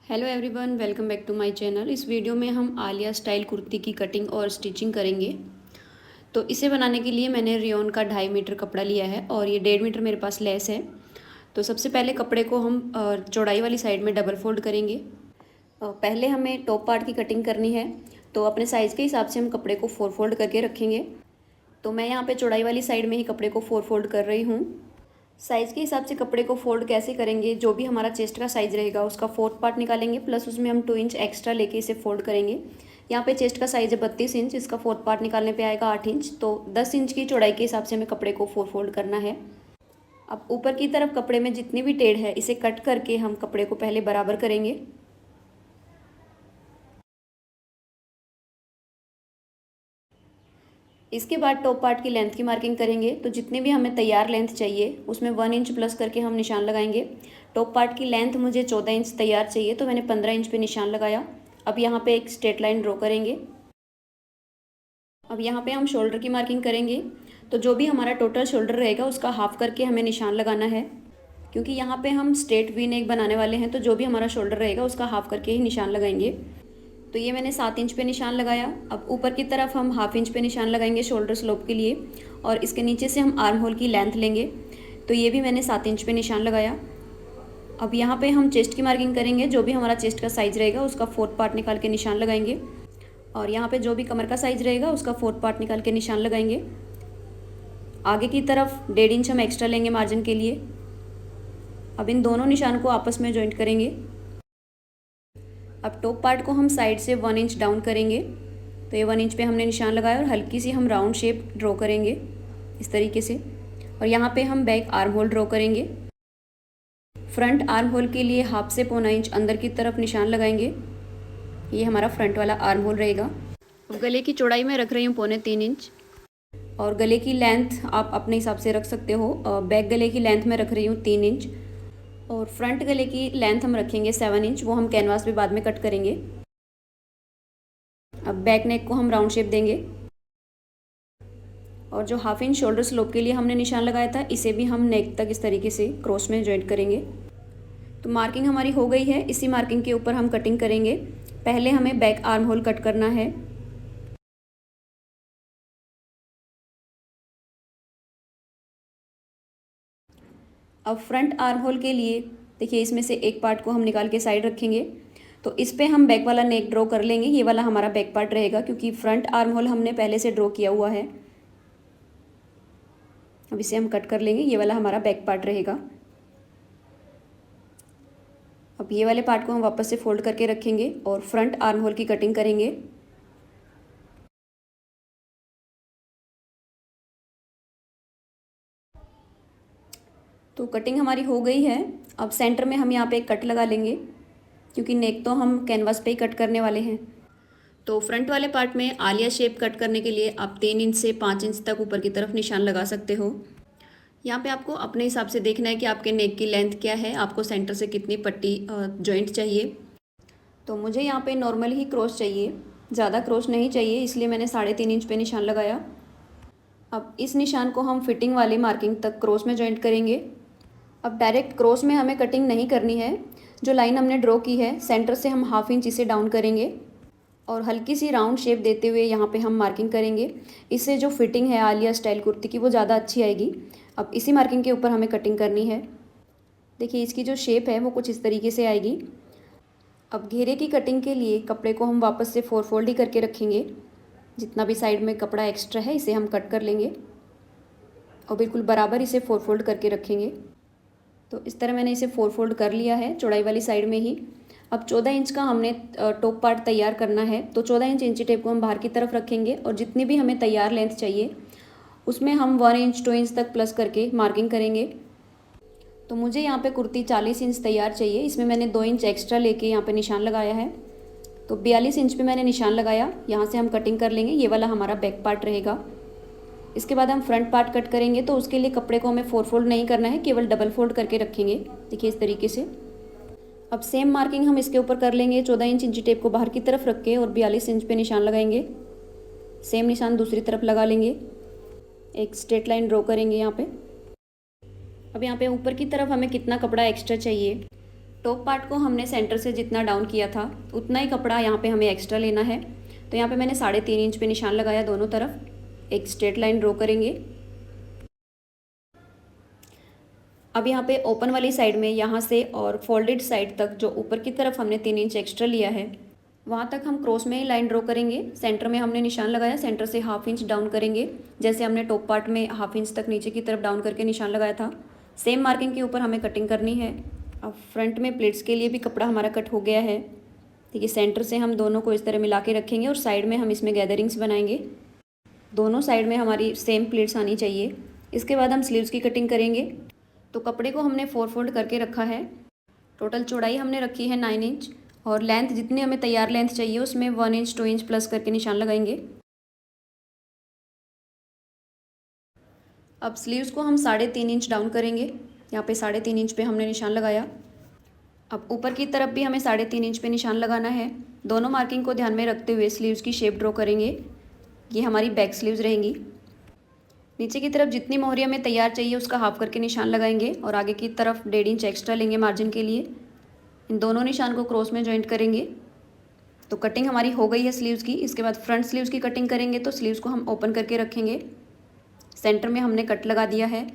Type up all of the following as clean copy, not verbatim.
Hello everyone, welcome back to my channel. इस video में हम आलिया स्टाइल कुर्ती की कटिंग और स्टिचिंग करेंगे। तो इसे बनाने के लिए मैंने रेयॉन का 2.5 मीटर कपड़ा लिया है और ये 1.5 मीटर मेरे पास लेस है। तो सबसे पहले कपड़े को हम चौड़ाई वाली साइड में डबल फोल्ड करेंगे। पहले हमें टॉप पार्ट की कटिंग करनी है, तो अपने साइज़ के हिसाब से हम कपड़े को 4 फोल्ड करके रखेंगे। तो मैं यहाँ पर चौड़ाई वाली साइड में ही कपड़े को 4 फोल्ड कर रही हूँ। साइज़ के हिसाब से कपड़े को फोल्ड कैसे करेंगे, जो भी हमारा चेस्ट का साइज़ रहेगा उसका 4th पार्ट निकालेंगे, प्लस उसमें हम 2 इंच एक्स्ट्रा लेके इसे फोल्ड करेंगे। यहाँ पे चेस्ट का साइज़ है 32 इंच, इसका 4th पार्ट निकालने पे आएगा 8 इंच। तो 10 इंच की चौड़ाई के हिसाब से हमें कपड़े को 4 फोल्ड करना है। अब ऊपर की तरफ कपड़े में जितनी भी टेढ़ है इसे कट करके हम कपड़े को पहले बराबर करेंगे। इसके बाद टॉप पार्ट की लेंथ की मार्किंग करेंगे। तो जितनी भी हमें तैयार लेंथ चाहिए उसमें 1 इंच प्लस करके हम निशान लगाएंगे। टॉप पार्ट की लेंथ मुझे 14 इंच तैयार चाहिए, तो मैंने 15 इंच पे निशान लगाया। अब यहाँ पे एक स्ट्रेट लाइन ड्रॉ करेंगे। अब यहाँ पे हम शोल्डर की मार्किंग करेंगे। तो जो भी हमारा टोटल शोल्डर रहेगा उसका हाफ करके हमें निशान लगाना है, क्योंकि यहाँ पे हम स्ट्रेट वी नेक बनाने वाले हैं। तो जो भी हमारा शोल्डर रहेगा उसका हाफ करके ही निशान लगाएंगे। तो ये मैंने 7 इंच पे निशान लगाया। अब ऊपर की तरफ हम हाफ इंच पे निशान लगाएंगे शोल्डर स्लोप के लिए, और इसके नीचे से हम आर्म होल की लेंथ लेंगे। तो ये भी मैंने 7 इंच पे निशान लगाया। अब यहाँ पे हम चेस्ट की मार्किंग करेंगे। जो भी हमारा चेस्ट का साइज़ रहेगा उसका 4th पार्ट निकाल के निशान लगाएंगे, और यहाँ पे जो भी कमर का साइज़ रहेगा उसका 4th पार्ट निकाल के निशान लगाएंगे। आगे की तरफ 1.5 इंच हम एक्स्ट्रा लेंगे मार्जिन के लिए। अब इन दोनों निशान को आपस में जॉइंट करेंगे। अब टॉप पार्ट को हम साइड से 1 इंच डाउन करेंगे। तो ये 1 इंच पे हमने निशान लगाया और हल्की सी हम राउंड शेप ड्रॉ करेंगे इस तरीके से। और यहाँ पे हम बैक आर्म होल ड्रॉ करेंगे। फ्रंट आर्म होल के लिए हाफ से 1.25 इंच अंदर की तरफ निशान लगाएंगे। ये हमारा फ्रंट वाला आर्म होल रहेगा। अब गले की चौड़ाई में रख रही हूँ 3.25 इंच, और गले की लेंथ आप अपने हिसाब से रख सकते हो। बैक गले की लेंथ में रख रही हूँ 3 इंच, और फ्रंट गले की लेंथ हम रखेंगे 7 इंच। वो हम कैनवास पे बाद में कट करेंगे। अब बैक नेक को हम राउंड शेप देंगे, और जो हाफ इंच शोल्डर स्लोप के लिए हमने निशान लगाया था इसे भी हम नेक तक इस तरीके से क्रॉस में जॉइंट करेंगे। तो मार्किंग हमारी हो गई है। इसी मार्किंग के ऊपर हम कटिंग करेंगे। पहले हमें बैक आर्म होल कट करना है। अब फ्रंट आर्म होल के लिए देखिए, इसमें से एक पार्ट को हम निकाल के साइड रखेंगे। तो इस पे हम बैक वाला नेक ड्रॉ कर लेंगे। ये वाला हमारा बैक पार्ट रहेगा, क्योंकि फ्रंट आर्म होल हमने पहले से ड्रॉ किया हुआ है। अब इसे हम कट कर लेंगे। ये वाला हमारा बैक पार्ट रहेगा। अब ये वाले पार्ट को हम वापस से फोल्ड करके रखेंगे और फ्रंट आर्म होल की कटिंग करेंगे। तो कटिंग हमारी हो गई है। अब सेंटर में हम यहाँ पे एक कट लगा लेंगे, क्योंकि नेक तो हम कैनवास पे ही कट करने वाले हैं। तो फ्रंट वाले पार्ट में आलिया शेप कट करने के लिए आप 3 इंच से 5 इंच तक ऊपर की तरफ निशान लगा सकते हो। यहाँ पे आपको अपने हिसाब से देखना है कि आपके नेक की लेंथ क्या है, आपको सेंटर से कितनी पट्टी जॉइंट चाहिए। तो मुझे यहाँ पे नॉर्मल ही क्रॉस चाहिए, ज़्यादा क्रॉस नहीं चाहिए, इसलिए मैंने 3.5 इंच पे निशान लगाया। अब इस निशान को हम फिटिंग वाली मार्किंग तक क्रॉस में जॉइंट करेंगे। अब डायरेक्ट क्रॉस में हमें कटिंग नहीं करनी है। जो लाइन हमने ड्रॉ की है सेंटर से हम हाफ इंच इसे डाउन करेंगे, और हल्की सी राउंड शेप देते हुए यहाँ पे हम मार्किंग करेंगे। इससे जो फिटिंग है आलिया स्टाइल कुर्ती की वो ज़्यादा अच्छी आएगी। अब इसी मार्किंग के ऊपर हमें कटिंग करनी है। देखिए, इसकी जो शेप है वो कुछ इस तरीके से आएगी। अब घेरे की कटिंग के लिए कपड़े को हम वापस से 4 फोल्ड ही करके रखेंगे। जितना भी साइड में कपड़ा एक्स्ट्रा है इसे हम कट कर लेंगे, और बिल्कुल बराबर इसे 4 फोल्ड करके रखेंगे। तो इस तरह मैंने इसे 4 फोल्ड कर लिया है चौड़ाई वाली साइड में ही। अब 14 इंच का हमने टॉप पार्ट तैयार करना है। तो 14 इंच इंची टेप को हम बाहर की तरफ रखेंगे, और जितनी भी हमें तैयार लेंथ चाहिए उसमें हम 1 इंच 2 इंच तक प्लस करके मार्किंग करेंगे। तो मुझे यहाँ पे कुर्ती 40 इंच तैयार चाहिए। इसमें मैंने 2 इंच एक्स्ट्रा लेके यहाँ पे निशान लगाया है। तो 42 इंच पे मैंने निशान लगाया। यहाँ से हम कटिंग कर लेंगे। ये वाला हमारा बैक पार्ट रहेगा। इसके बाद हम फ्रंट पार्ट कट करेंगे। तो उसके लिए कपड़े को हमें 4 फोल्ड नहीं करना है, केवल डबल फोल्ड करके रखेंगे। देखिए इस तरीके से। अब सेम मार्किंग हम इसके ऊपर कर लेंगे। 14 इंच इंची टेप को बाहर की तरफ रख के और 42 इंच पे निशान लगाएंगे। सेम निशान दूसरी तरफ लगा लेंगे। एक स्ट्रेट लाइन ड्रॉ करेंगे यहाँ पे। अब यहाँ पे ऊपर की तरफ हमें कितना कपड़ा एक्स्ट्रा चाहिए, टॉप पार्ट को हमने सेंटर से जितना डाउन किया था उतना ही कपड़ा यहाँ पे हमें एक्स्ट्रा लेना है। तो यहाँ पे मैंने 3.5 इंच पे निशान लगाया दोनों तरफ, एक स्ट्रेट लाइन ड्रॉ करेंगे। अब यहाँ पे ओपन वाली साइड में यहाँ से और फोल्डेड साइड तक जो ऊपर की तरफ हमने 3 इंच एक्स्ट्रा लिया है वहाँ तक हम क्रॉस में ही लाइन ड्रॉ करेंगे। सेंटर में हमने निशान लगाया, सेंटर से 1/2 इंच डाउन करेंगे, जैसे हमने टॉप पार्ट में 1/2 इंच तक नीचे की तरफ डाउन करके निशान लगाया था। सेम मार्किंग के ऊपर हमें कटिंग करनी है। अब फ्रंट में प्लेट्स के लिए भी कपड़ा हमारा कट हो गया है। देखिए सेंटर से हम दोनों को इस तरह मिला के रखेंगे और साइड में हम इसमें गैदरिंग्स बनाएंगे। दोनों साइड में हमारी सेम प्लेट्स आनी चाहिए। इसके बाद हम स्लीव्स की कटिंग करेंगे। तो कपड़े को हमने 4 फोल्ड करके रखा है। टोटल चौड़ाई हमने रखी है 9 इंच और लेंथ जितनी हमें तैयार लेंथ चाहिए उसमें 1 इंच 2 इंच प्लस करके निशान लगाएंगे। अब स्लीव्स को हम 3.5 इंच डाउन करेंगे। यहाँ पे 3.5 इंच पे हमने निशान लगाया। अब ऊपर की तरफ भी हमें 3.5 इंच पे निशान लगाना है। दोनों मार्किंग को ध्यान में रखते हुए स्लीव्स की शेप ड्रॉ करेंगे। ये हमारी बैक स्लीव्स रहेंगी। नीचे की तरफ जितनी मोहरी हमें तैयार चाहिए उसका हाफ करके निशान लगाएंगे और आगे की तरफ 1.5 इंच एक्स्ट्रा लेंगे मार्जिन के लिए। इन दोनों निशान को क्रॉस में जॉइंट करेंगे। तो कटिंग हमारी हो गई है स्लीव्स की। इसके बाद फ्रंट स्लीव्स की कटिंग करेंगे। तो स्लीव्स को हम ओपन करके रखेंगे। सेंटर में हमने कट लगा दिया है।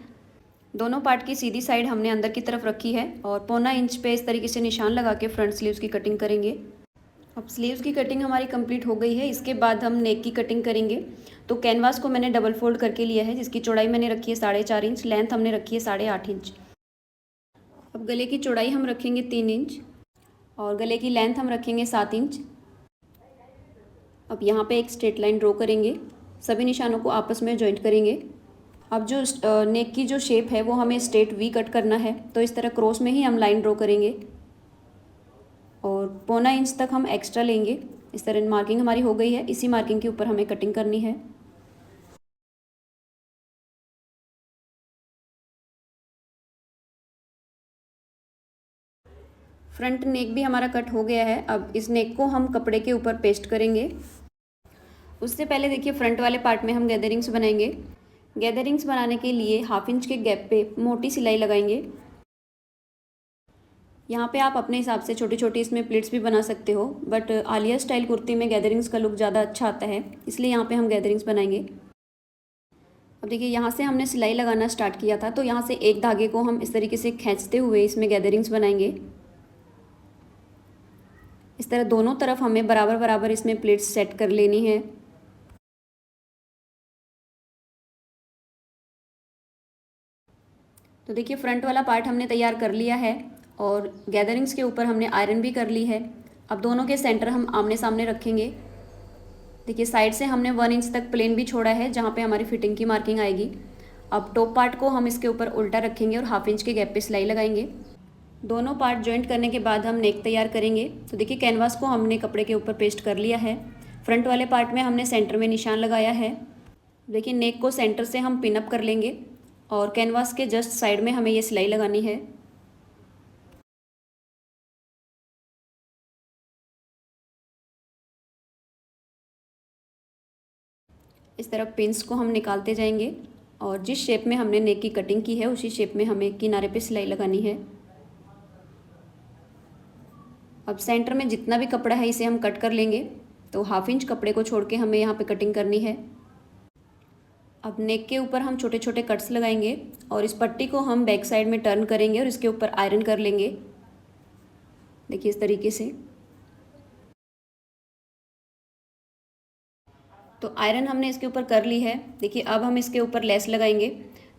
दोनों पार्ट की सीधी साइड हमने अंदर की तरफ रखी है और 1.25 इंच पे इस तरीके से निशान लगा के फ्रंट स्लीव्स की कटिंग करेंगे। अब स्लीव्स की कटिंग हमारी कंप्लीट हो गई है। इसके बाद हम नेक की कटिंग करेंगे। तो कैनवास को मैंने डबल फोल्ड करके लिया है, जिसकी चौड़ाई मैंने रखी है 4.5 इंच, लेंथ हमने रखी है 8.5 इंच। अब गले की चौड़ाई हम रखेंगे 3 इंच और गले की लेंथ हम रखेंगे 7 इंच। अब यहाँ पे एक स्ट्रेट लाइन ड्रॉ करेंगे। सभी निशानों को आपस में जॉइंट करेंगे। अब जो नेक की जो शेप है वो हमें स्ट्रेट वी कट करना है। तो इस तरह क्रॉस में ही हम लाइन ड्रॉ करेंगे और 1.25 इंच तक हम एक्स्ट्रा लेंगे। इस तरह मार्किंग हमारी हो गई है। इसी मार्किंग के ऊपर हमें कटिंग करनी है। फ्रंट नेक भी हमारा कट हो गया है। अब इस नेक को हम कपड़े के ऊपर पेस्ट करेंगे। उससे पहले देखिए फ्रंट वाले पार्ट में हम गैदरिंग्स बनाएंगे। गैदरिंग्स बनाने के लिए 1/2 इंच के गैप पे मोटी सिलाई लगाएंगे। यहाँ पे आप अपने हिसाब से छोटी छोटी इसमें प्लेट्स भी बना सकते हो, बट आलिया स्टाइल कुर्ती में गैदरिंग्स का लुक ज़्यादा अच्छा आता है, इसलिए यहाँ पे हम गैदरिंग्स बनाएंगे। अब देखिए यहाँ से हमने सिलाई लगाना स्टार्ट किया था, तो यहाँ से एक धागे को हम इस तरीके से खींचते हुए इसमें गैदरिंग्स बनाएंगे। इस तरह दोनों तरफ हमें बराबर बराबर इसमें प्लेट्स सेट कर लेनी है। तो देखिए फ्रंट वाला पार्ट हमने तैयार कर लिया है और गैदरिंग्स के ऊपर हमने आयरन भी कर ली है। अब दोनों के सेंटर हम आमने सामने रखेंगे। देखिए साइड से हमने 1 इंच तक प्लेन भी छोड़ा है, जहाँ पे हमारी फिटिंग की मार्किंग आएगी। अब टॉप पार्ट को हम इसके ऊपर उल्टा रखेंगे और 1/2 इंच के गैप पे सिलाई लगाएंगे। दोनों पार्ट जॉइंट करने के बाद हम नेक तैयार करेंगे। तो देखिए कैनवास को हमने कपड़े के ऊपर पेस्ट कर लिया है। फ्रंट वाले पार्ट में हमने सेंटर में निशान लगाया है। देखिए नेक को सेंटर से हम पिन अप कर लेंगे और कैनवास के जस्ट साइड में हमें ये सिलाई लगानी है। इस तरह पिंस को हम निकालते जाएंगे और जिस शेप में हमने नेक की कटिंग की है उसी शेप में हमें किनारे पे सिलाई लगानी है। अब सेंटर में जितना भी कपड़ा है इसे हम कट कर लेंगे। तो 1/2 इंच कपड़े को छोड़ के हमें यहाँ पे कटिंग करनी है। अब नेक के ऊपर हम छोटे छोटे कट्स लगाएंगे और इस पट्टी को हम बैक साइड में टर्न करेंगे और इसके ऊपर आयरन कर लेंगे। देखिए इस तरीके से। तो आयरन हमने इसके ऊपर कर ली है। देखिए अब हम इसके ऊपर लेस लगाएंगे।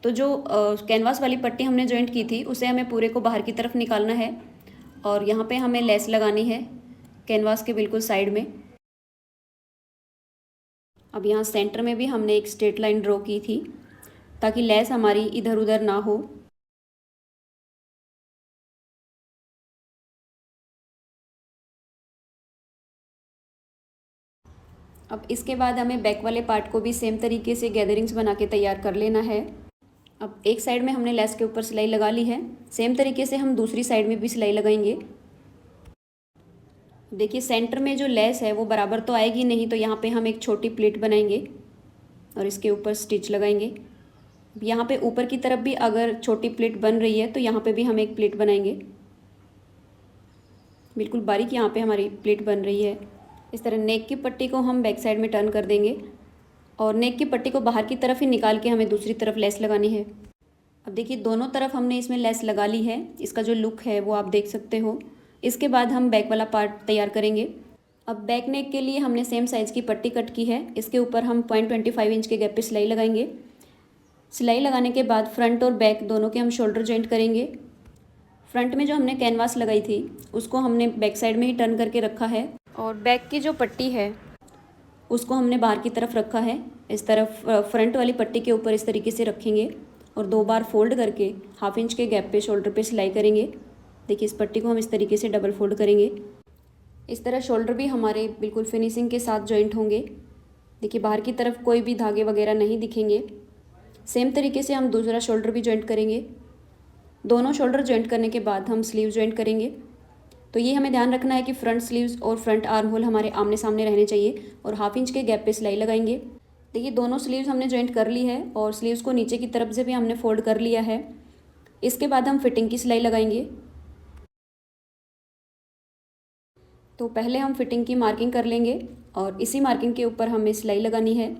तो जो कैनवास वाली पट्टी हमने जॉइंट की थी उसे हमें पूरे को बाहर की तरफ निकालना है और यहाँ पे हमें लेस लगानी है कैनवास के बिल्कुल साइड में। अब यहाँ सेंटर में भी हमने एक स्ट्रेट लाइन ड्रॉ की थी ताकि लेस हमारी इधर उधर ना हो। अब इसके बाद हमें बैक वाले पार्ट को भी सेम तरीके से गैदरिंग्स बना के तैयार कर लेना है। अब एक साइड में हमने लेस के ऊपर सिलाई लगा ली है, सेम तरीके से हम दूसरी साइड में भी सिलाई लगाएंगे। देखिए सेंटर में जो लेस है वो बराबर तो आएगी नहीं, तो यहाँ पे हम एक छोटी प्लेट बनाएंगे और इसके ऊपर स्टिच लगाएंगे। यहाँ पे ऊपर की तरफ भी अगर छोटी प्लेट बन रही है तो यहाँ पे भी हम एक प्लेट बनाएंगे। बिल्कुल बारीक यहाँ पे हमारी प्लेट बन रही है। इस तरह नेक की पट्टी को हम बैक साइड में टर्न कर देंगे और नेक की पट्टी को बाहर की तरफ ही निकाल के हमें दूसरी तरफ लेस लगानी है। अब देखिए दोनों तरफ हमने इसमें लेस लगा ली है। इसका जो लुक है वो आप देख सकते हो। इसके बाद हम बैक वाला पार्ट तैयार करेंगे। अब बैक नेक के लिए हमने सेम साइज़ की पट्टी कट की है। इसके ऊपर हम 0.25 इंच के गैप पे सिलाई लगाएंगे। सिलाई लगाने के बाद फ्रंट और बैक दोनों के हम शोल्डर जॉइंट करेंगे। फ्रंट में जो हमने कैनवास लगाई थी उसको हमने बैक साइड में ही टर्न करके रखा है और बैक की जो पट्टी है उसको हमने बाहर की तरफ रखा है। इस तरफ फ्रंट वाली पट्टी के ऊपर इस तरीके से रखेंगे और 2 बार फोल्ड करके 1/2 इंच के गैप पे शोल्डर पे सिलाई करेंगे। देखिए इस पट्टी को हम इस तरीके से डबल फोल्ड करेंगे। इस तरह शोल्डर भी हमारे बिल्कुल फिनिशिंग के साथ जॉइंट होंगे। देखिए बाहर की तरफ कोई भी धागे वगैरह नहीं दिखेंगे। सेम तरीके से हम दूसरा शोल्डर भी जॉइंट करेंगे। दोनों शोल्डर जॉइंट करने के बाद हम स्लीव जॉइंट करेंगे। तो ये हमें ध्यान रखना है कि फ्रंट स्लीव्स और फ्रंट आर्म होल हमारे आमने सामने रहने चाहिए और 1/2 इंच के गैप पे सिलाई लगाएंगे। देखिए दोनों स्लीव्स हमने जॉइंट कर ली है और स्लीव्स को नीचे की तरफ से भी हमने फोल्ड कर लिया है। इसके बाद हम फिटिंग की सिलाई लगाएंगे। तो पहले हम फिटिंग की मार्किंग कर लेंगे और इसी मार्किंग के ऊपर हमें सिलाई लगानी है।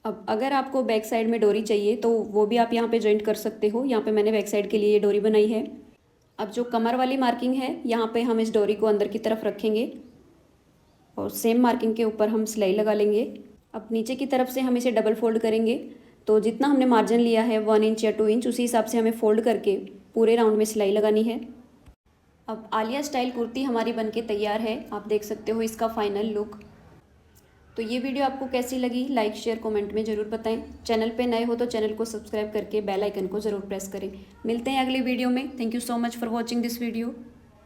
अब अगर आपको बैक साइड में डोरी चाहिए तो वो भी आप यहाँ पे जॉइंट कर सकते हो। यहाँ पे मैंने बैक साइड के लिए ये डोरी बनाई है। अब जो कमर वाली मार्किंग है यहाँ पे हम इस डोरी को अंदर की तरफ रखेंगे और सेम मार्किंग के ऊपर हम सिलाई लगा लेंगे। अब नीचे की तरफ से हम इसे डबल फोल्ड करेंगे। तो जितना हमने मार्जिन लिया है 1 इंच या 2 इंच उसी हिसाब से हमें फोल्ड करके पूरे राउंड में सिलाई लगानी है। अब आलिया स्टाइल कुर्ती हमारी बनके तैयार है। आप देख सकते हो इसका फाइनल लुक। तो ये वीडियो आपको कैसी लगी लाइक शेयर कमेंट में ज़रूर बताएं। चैनल पे नए हो तो चैनल को सब्सक्राइब करके बेल आइकन को ज़रूर प्रेस करें। मिलते हैं अगली वीडियो में। Thank you so much for watching this video.